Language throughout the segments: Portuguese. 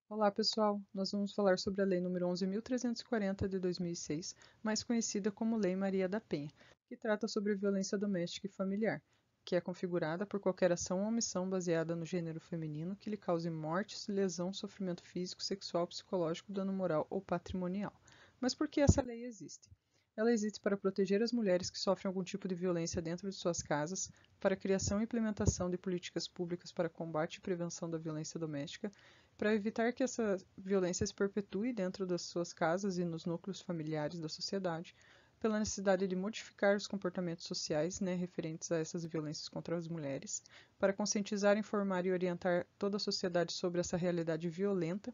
Olá, pessoal! Nós vamos falar sobre a Lei nº 11.340 de 2006, mais conhecida como Lei Maria da Penha, que trata sobre violência doméstica e familiar, que é configurada por qualquer ação ou omissão baseada no gênero feminino que lhe cause morte, lesão, sofrimento físico, sexual, psicológico, dano moral ou patrimonial. Mas por que essa lei existe? Ela existe para proteger as mulheres que sofrem algum tipo de violência dentro de suas casas, para a criação e implementação de políticas públicas para combate e prevenção da violência doméstica, para evitar que essa violência se perpetue dentro das suas casas e nos núcleos familiares da sociedade, pela necessidade de modificar os comportamentos sociais, referentes a essas violências contra as mulheres, para conscientizar, informar e orientar toda a sociedade sobre essa realidade violenta,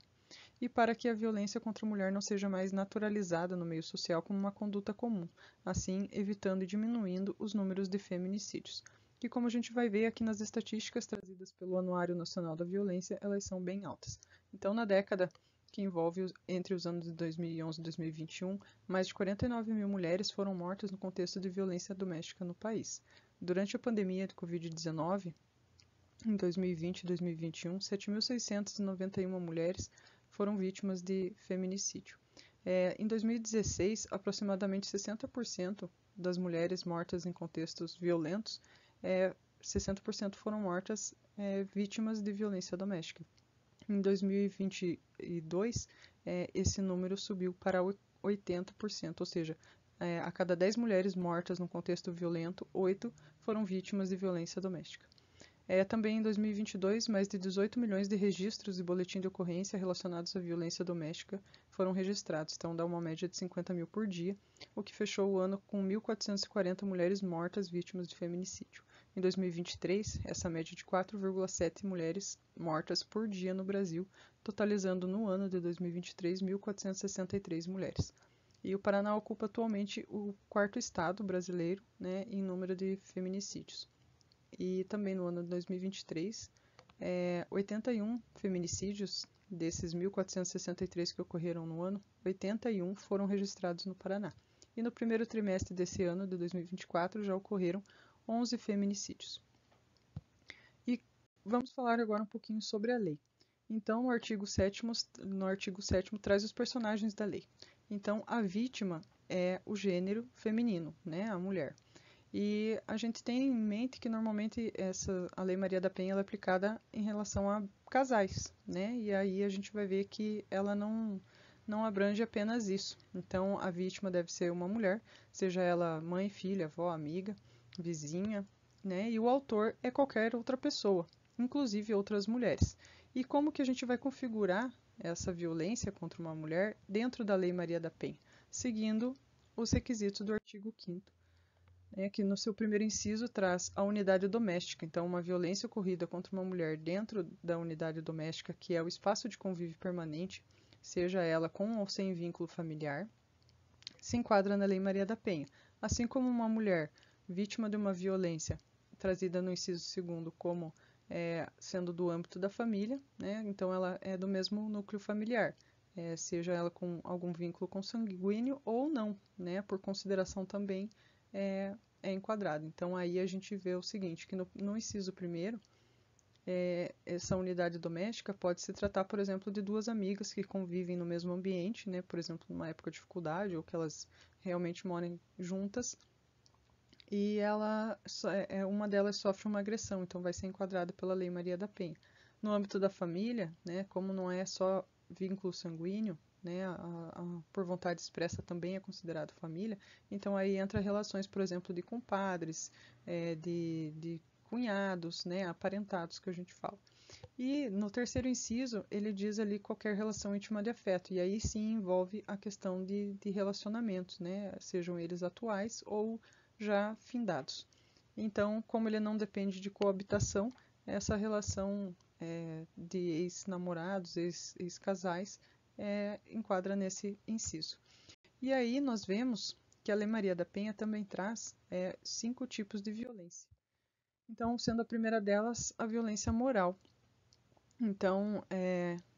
e para que a violência contra a mulher não seja mais naturalizada no meio social como uma conduta comum, assim evitando e diminuindo os números de feminicídios. Que, como a gente vai ver aqui nas estatísticas trazidas pelo Anuário Nacional da Violência, elas são bem altas. Então, na década que envolve entre os anos de 2011 e 2021, mais de 49 mil mulheres foram mortas no contexto de violência doméstica no país. Durante a pandemia de Covid-19, em 2020 e 2021, 7.691 mulheres foram vítimas de feminicídio. Em 2016, aproximadamente 60% das mulheres mortas em contextos violentos, 60% foram mortas vítimas de violência doméstica. Em 2022, esse número subiu para 80%, ou seja, a cada 10 mulheres mortas no contexto violento, 8 foram vítimas de violência doméstica. Também em 2022, mais de 18 milhões de registros de boletim de ocorrência relacionados à violência doméstica foram registrados, então dá uma média de 50 mil por dia, o que fechou o ano com 1.440 mulheres mortas vítimas de feminicídio. Em 2023, essa média de 4,7 mulheres mortas por dia no Brasil, totalizando no ano de 2023 1.463 mulheres. E o Paraná ocupa atualmente o quarto estado brasileiro, em número de feminicídios. E também no ano de 2023, 81 feminicídios, desses 1.463 que ocorreram no ano, 81 foram registrados no Paraná. E no primeiro trimestre desse ano, de 2024, já ocorreram 11 feminicídios. E vamos falar agora um pouquinho sobre a lei. Então, no artigo 7º traz os personagens da lei. Então, a vítima é o gênero feminino, a mulher. E a gente tem em mente que normalmente a Lei Maria da Penha é aplicada em relação a casais, E aí a gente vai ver que ela não abrange apenas isso. Então a vítima deve ser uma mulher, seja ela mãe, filha, avó, amiga, vizinha, E o autor é qualquer outra pessoa, inclusive outras mulheres. E como que a gente vai configurar essa violência contra uma mulher dentro da Lei Maria da Penha? Seguindo os requisitos do artigo 5º, que no seu primeiro inciso traz a unidade doméstica. Então, uma violência ocorrida contra uma mulher dentro da unidade doméstica, que é o espaço de convívio permanente, seja ela com ou sem vínculo familiar, se enquadra na Lei Maria da Penha. Assim como uma mulher vítima de uma violência trazida no inciso 2º como sendo do âmbito da família, então ela é do mesmo núcleo familiar, seja ela com algum vínculo consanguíneo ou não, por consideração também é enquadrado. Então aí a gente vê o seguinte, que no inciso 1º, essa unidade doméstica pode se tratar, por exemplo, de duas amigas que convivem no mesmo ambiente, por exemplo, numa época de dificuldade, ou que elas realmente moram juntas, e uma delas sofre uma agressão, então vai ser enquadrada pela Lei Maria da Penha. No âmbito da família, como não é só vínculo sanguíneo, por vontade expressa também é considerado família, então aí entra relações, por exemplo, de compadres, de cunhados, aparentados que a gente fala. E no terceiro inciso, ele diz ali qualquer relação íntima de afeto, e aí sim envolve a questão de relacionamentos, sejam eles atuais ou já findados. Então, como ele não depende de coabitação, essa relação de ex-namorados, ex-casais, enquadra nesse inciso. E aí nós vemos que a Lei Maria da Penha também traz 5 tipos de violência. Então, sendo a primeira delas, a violência moral. Então,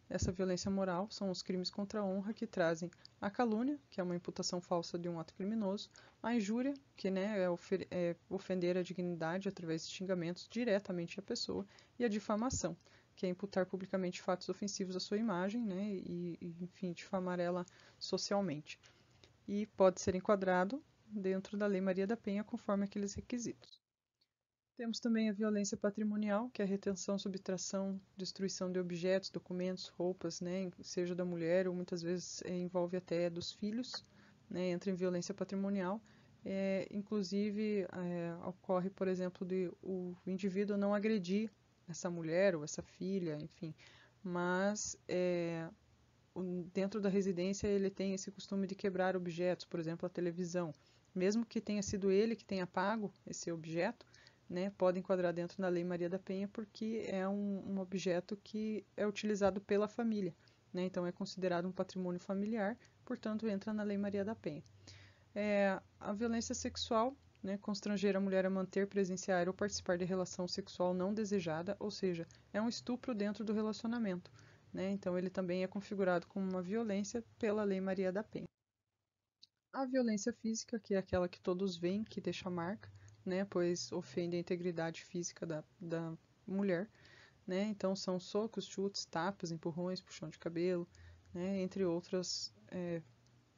essa violência moral são os crimes contra a honra que trazem a calúnia, que é uma imputação falsa de um ato criminoso, a injúria, que é ofender a dignidade através de xingamentos diretamente à pessoa, e a difamação, que é imputar publicamente fatos ofensivos à sua imagem, né, enfim, difamar ela socialmente. E pode ser enquadrado dentro da Lei Maria da Penha conforme aqueles requisitos. Temos também a violência patrimonial, que é a retenção, subtração, destruição de objetos, documentos, roupas, né, seja da mulher ou muitas vezes envolve até dos filhos, né, entra em violência patrimonial. Inclusive, ocorre, por exemplo, de o indivíduo não agredir essa mulher ou essa filha, enfim, mas dentro da residência ele tem esse costume de quebrar objetos, por exemplo, a televisão. Mesmo que tenha sido ele que tenha pago esse objeto, né, pode enquadrar dentro da Lei Maria da Penha porque é um objeto que é utilizado pela família, né, então é considerado um patrimônio familiar, portanto entra na Lei Maria da Penha. A violência sexual, né, constranger a mulher a manter, presenciar ou participar de relação sexual não desejada, ou seja, é um estupro dentro do relacionamento, né, então ele também é configurado como uma violência pela Lei Maria da Penha. A violência física, que é aquela que todos veem, que deixa marca, né, pois ofende a integridade física da mulher, né, então são socos, chutes, tapas, empurrões, puxão de cabelo, né, entre outras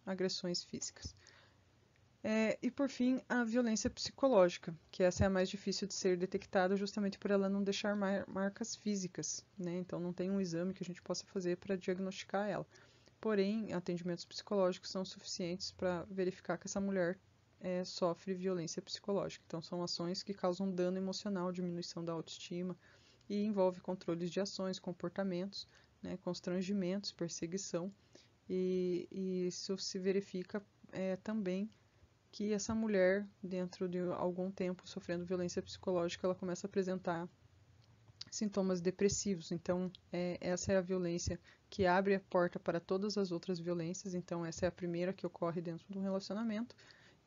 agressões físicas. E por fim, a violência psicológica, que essa é a mais difícil de ser detectada justamente por ela não deixar marcas físicas, né, então não tem um exame que a gente possa fazer para diagnosticar ela. Porém, atendimentos psicológicos são suficientes para verificar que essa mulher sofre violência psicológica. Então, são ações que causam dano emocional, diminuição da autoestima e envolve controles de ações, comportamentos, né, constrangimentos, perseguição. E isso se verifica também que essa mulher, dentro de algum tempo sofrendo violência psicológica, ela começa a apresentar sintomas depressivos. Então, essa é a violência que abre a porta para todas as outras violências. Então, essa é a primeira que ocorre dentro de um relacionamento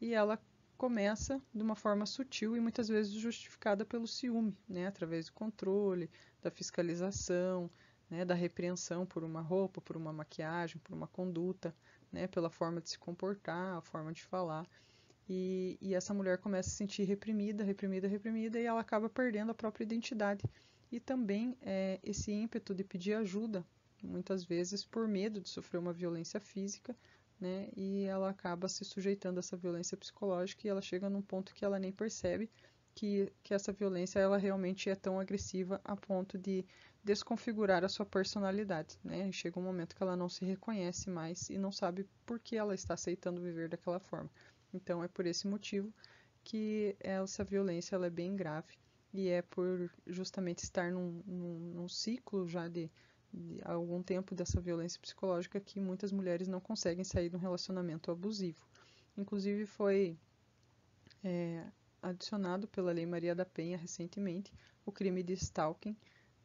e ela começa de uma forma sutil e muitas vezes justificada pelo ciúme, né? Através do controle, da fiscalização, né? Da repreensão por uma roupa, por uma maquiagem, por uma conduta, né? Pela forma de se comportar, a forma de falar. E essa mulher começa a se sentir reprimida, reprimida, reprimida e ela acaba perdendo a própria identidade. E também esse ímpeto de pedir ajuda, muitas vezes por medo de sofrer uma violência física, né? E ela acaba se sujeitando a essa violência psicológica e ela chega num ponto que ela nem percebe que essa violência ela realmente é tão agressiva a ponto de desconfigurar a sua personalidade, né? E chega um momento que ela não se reconhece mais e não sabe por que ela está aceitando viver daquela forma. Então é por esse motivo que essa violência ela é bem grave e é por justamente estar num ciclo já de algum tempo dessa violência psicológica que muitas mulheres não conseguem sair de um relacionamento abusivo. Inclusive foi adicionado pela Lei Maria da Penha recentemente o crime de stalking,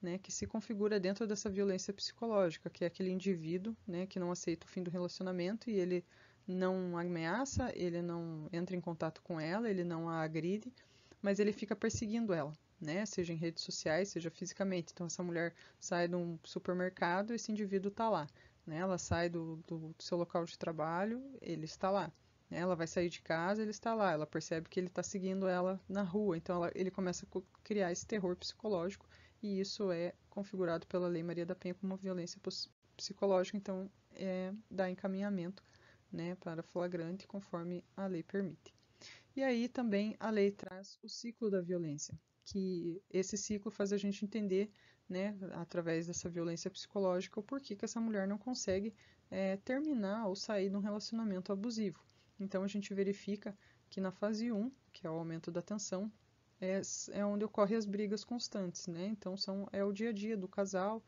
né, que se configura dentro dessa violência psicológica, que é aquele indivíduo, né, que não aceita o fim do relacionamento e ele não ameaça, ele não entra em contato com ela, ele não a agride, mas ele fica perseguindo ela, né? Seja em redes sociais, seja fisicamente. Então, essa mulher sai de um supermercado, esse indivíduo está lá, né? Ela sai do seu local de trabalho, ele está lá. Né? Ela vai sair de casa, ele está lá. Ela percebe que ele está seguindo ela na rua. Então, ele começa a criar esse terror psicológico e isso é configurado pela Lei Maria da Penha como uma violência psicológica. Então, dá encaminhamento, né, para flagrante conforme a lei permite. E aí também a lei traz o ciclo da violência, que esse ciclo faz a gente entender, né, através dessa violência psicológica, o porquê que essa mulher não consegue terminar ou sair de um relacionamento abusivo. Então a gente verifica que na fase 1, que é o aumento da tensão, é onde ocorrem as brigas constantes, né? Então é o dia a dia do casal,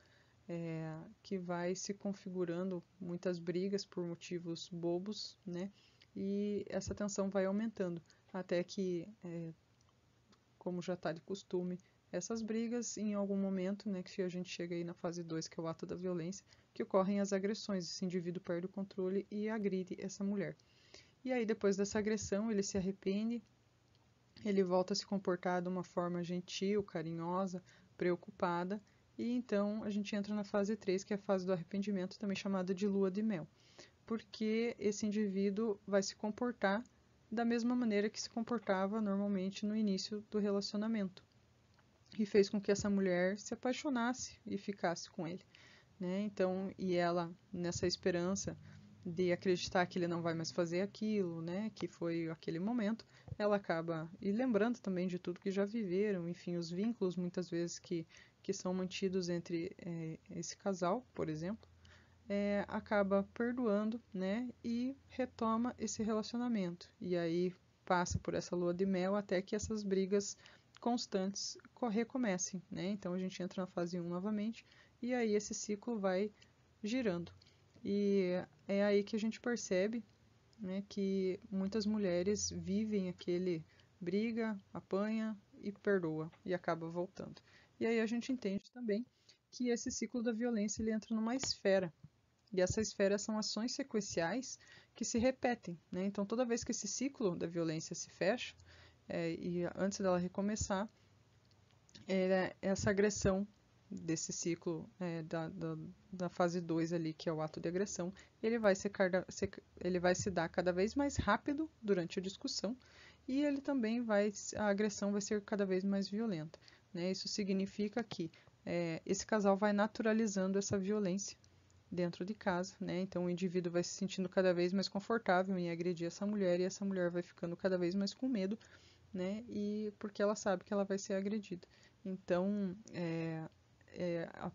que vai se configurando muitas brigas por motivos bobos, né? E essa tensão vai aumentando até que, como já está de costume, essas brigas, em algum momento, né, que a gente chega aí na fase 2, que é o ato da violência, que ocorrem as agressões. Esse indivíduo perde o controle e agride essa mulher. E aí, depois dessa agressão, ele se arrepende, ele volta a se comportar de uma forma gentil, carinhosa, preocupada, e então a gente entra na fase 3, que é a fase do arrependimento, também chamada de lua de mel, porque esse indivíduo vai se comportar da mesma maneira que se comportava normalmente no início do relacionamento. e fez com que essa mulher se apaixonasse e ficasse com ele, né? Então, e ela, nessa esperança de acreditar que ele não vai mais fazer aquilo, né? Que foi aquele momento, ela acaba, e lembrando também de tudo que já viveram, enfim, os vínculos muitas vezes que são mantidos entre esse casal, por exemplo, acaba perdoando, né? E retoma esse relacionamento. E aí passa por essa lua de mel até que essas brigas constantes recomecem, né? Então a gente entra na fase 1 novamente e aí esse ciclo vai girando. E é aí que a gente percebe, né, que muitas mulheres vivem aquele briga, apanha e perdoa e acaba voltando. E aí a gente entende também que esse ciclo da violência ele entra numa esfera. E essa esfera são ações sequenciais que se repetem, né? Então toda vez que esse ciclo da violência se fecha, e antes dela recomeçar, essa agressão desse ciclo da fase 2 ali, que é o ato de agressão, ele vai se dar cada vez mais rápido durante a discussão e ele também a agressão vai ser cada vez mais violenta, né? Isso significa que esse casal vai naturalizando essa violência dentro de casa, né? Então o indivíduo vai se sentindo cada vez mais confortável em agredir essa mulher e essa mulher vai ficando cada vez mais com medo, né? E porque ela sabe que ela vai ser agredida. Então,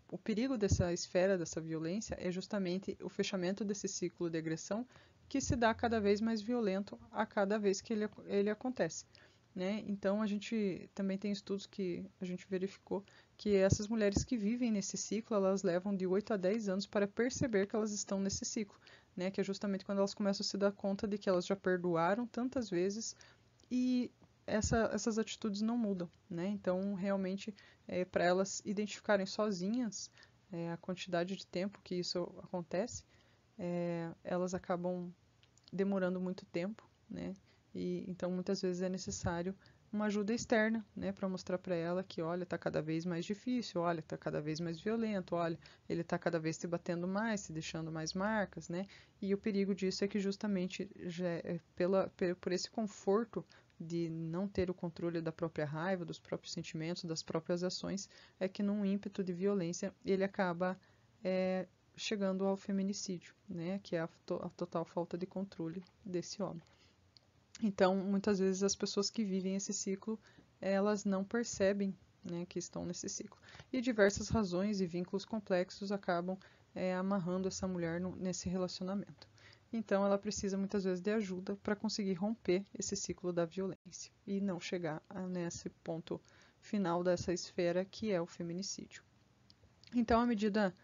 o perigo dessa esfera, dessa violência, é justamente o fechamento desse ciclo de agressão que se dá cada vez mais violento a cada vez que ele acontece, né? Então, a gente também tem estudos que a gente verificou que essas mulheres que vivem nesse ciclo, elas levam de 8 a 10 anos para perceber que elas estão nesse ciclo, né? Que é justamente quando elas começam a se dar conta de que elas já perdoaram tantas vezes e essas atitudes não mudam, né? Então, realmente, para elas identificarem sozinhas a quantidade de tempo que isso acontece, elas acabam demorando muito tempo, né? E então muitas vezes é necessário uma ajuda externa, né, para mostrar para ela que, olha, está cada vez mais difícil, olha, está cada vez mais violento, olha, ele está cada vez se batendo mais, se deixando mais marcas, né? E o perigo disso é que justamente por esse conforto de não ter o controle da própria raiva, dos próprios sentimentos, das próprias ações, é que num ímpeto de violência ele acaba chegando ao feminicídio, né, que é a total falta de controle desse homem. Então, muitas vezes as pessoas que vivem esse ciclo, elas não percebem, né, que estão nesse ciclo. E diversas razões e vínculos complexos acabam amarrando essa mulher nesse relacionamento. Então, ela precisa muitas vezes de ajuda para conseguir romper esse ciclo da violência e não chegar nesse ponto final dessa esfera que é o feminicídio. Então, a medida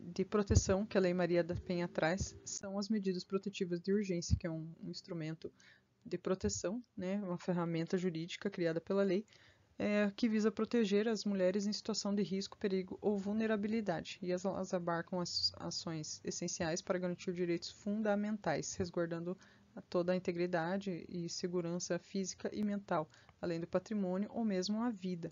de proteção que a Lei Maria da Penha traz são as medidas protetivas de urgência, que é um instrumento de proteção, né, uma ferramenta jurídica criada pela lei, que visa proteger as mulheres em situação de risco, perigo ou vulnerabilidade. E elas abarcam as ações essenciais para garantir direitos fundamentais, resguardando toda a integridade e segurança física e mental, além do patrimônio ou mesmo a vida.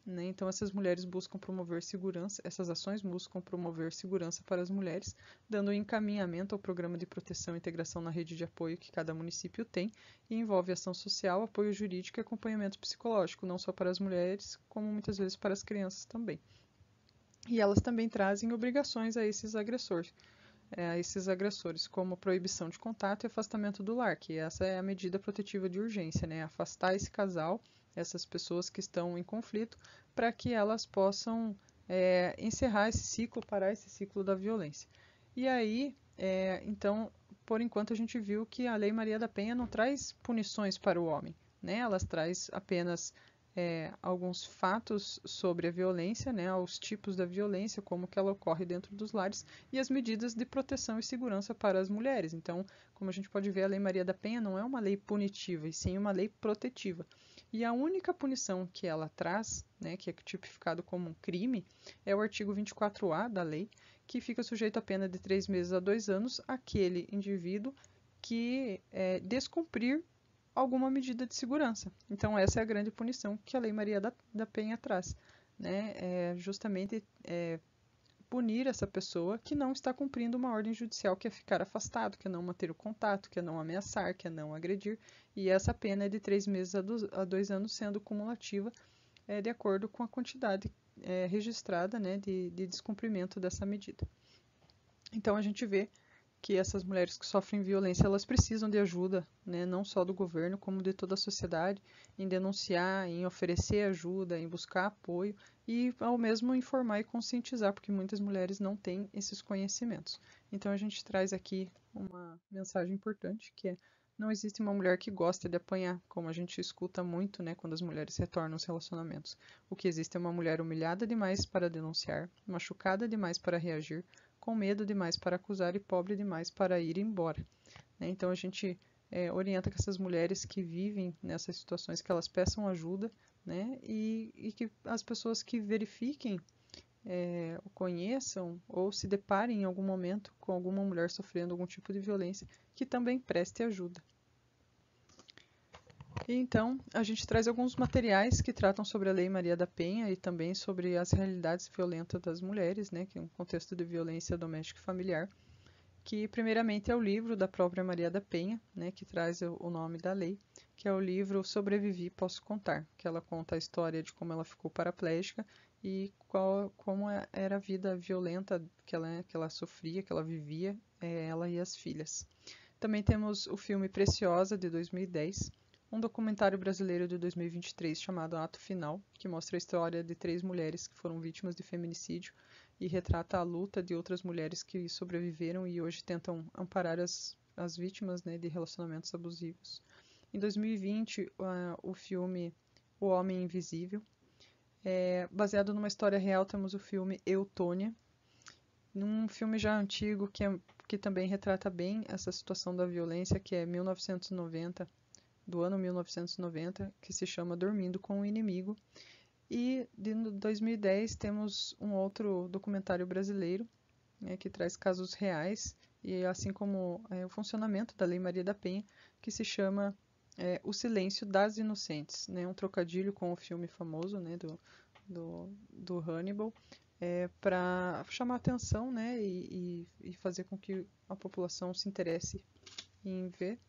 Né? Então, essas mulheres buscam promover segurança, essas ações buscam promover segurança para as mulheres, dando encaminhamento ao programa de proteção e integração na rede de apoio que cada município tem, e envolve ação social, apoio jurídico e acompanhamento psicológico, não só para as mulheres, como muitas vezes para as crianças também. E elas também trazem obrigações a esses agressores, como proibição de contato e afastamento do lar, que essa é a medida protetiva de urgência, né? Afastar esse casal, essas pessoas que estão em conflito, para que elas possam encerrar esse ciclo, parar esse ciclo da violência. E aí, então, por enquanto a gente viu que a Lei Maria da Penha não traz punições para o homem, né? Ela traz apenas alguns fatos sobre a violência, né, os tipos da violência, como que ela ocorre dentro dos lares e as medidas de proteção e segurança para as mulheres. Então, como a gente pode ver, a Lei Maria da Penha não é uma lei punitiva, e sim uma lei protetiva. E a única punição que ela traz, né, que é tipificado como um crime, é o artigo 24A da lei, que fica sujeito a pena de 3 meses a 2 anos aquele indivíduo que descumprir alguma medida de segurança. Então, essa é a grande punição que a Lei Maria da Penha traz, né? Justamente punir essa pessoa que não está cumprindo uma ordem judicial, que é ficar afastado, que é não manter o contato, que é não ameaçar, que é não agredir, e essa pena é de 3 meses a 2 anos, sendo cumulativa de acordo com a quantidade registrada, né, de descumprimento dessa medida. Então a gente vê que essas mulheres que sofrem violência, elas precisam de ajuda, né, não só do governo, como de toda a sociedade, em denunciar, em oferecer ajuda, em buscar apoio e ao mesmo informar e conscientizar, porque muitas mulheres não têm esses conhecimentos. Então a gente traz aqui uma mensagem importante, que é: não existe uma mulher que goste de apanhar, como a gente escuta muito, né, quando as mulheres retornam aos relacionamentos. O que existe é uma mulher humilhada demais para denunciar, machucada demais para reagir, com medo demais para acusar e pobre demais para ir embora. Né? Então a gente orienta que essas mulheres que vivem nessas situações, que elas peçam ajuda, né? E que as pessoas que verifiquem, conheçam ou se deparem em algum momento com alguma mulher sofrendo algum tipo de violência, que também preste ajuda. E então, a gente traz alguns materiais que tratam sobre a Lei Maria da Penha e também sobre as realidades violentas das mulheres, né, que é um contexto de violência doméstica e familiar, que primeiramente é o livro da própria Maria da Penha, né, que traz o nome da lei, que é o livro Sobrevivi, Posso Contar, que ela conta a história de como ela ficou paraplégica e como era a vida violenta que ela sofria, que ela vivia, ela e as filhas. Também temos o filme Preciosa, de 2010, um documentário brasileiro de 2023 chamado Ato Final, que mostra a história de 3 mulheres que foram vítimas de feminicídio e retrata a luta de outras mulheres que sobreviveram e hoje tentam amparar as vítimas, né, de relacionamentos abusivos. Em 2020, o filme O Homem Invisível. Baseado numa história real, temos o filme Eutônia, num filme já antigo que também retrata bem essa situação da violência, que é 1990, do ano 1990, que se chama Dormindo com o Inimigo. E de 2010 temos um outro documentário brasileiro, né, que traz casos reais, e assim como o funcionamento da Lei Maria da Penha, que se chama O Silêncio das Inocentes, né, um trocadilho com o filme famoso, né, do Hannibal, para chamar atenção, né, e fazer com que a população se interesse em ver,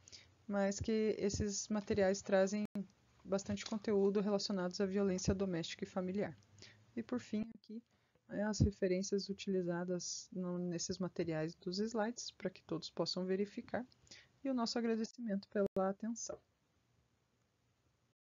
mas que esses materiais trazem bastante conteúdo relacionados à violência doméstica e familiar. E por fim, aqui as referências utilizadas nesses materiais dos slides, para que todos possam verificar, e o nosso agradecimento pela atenção.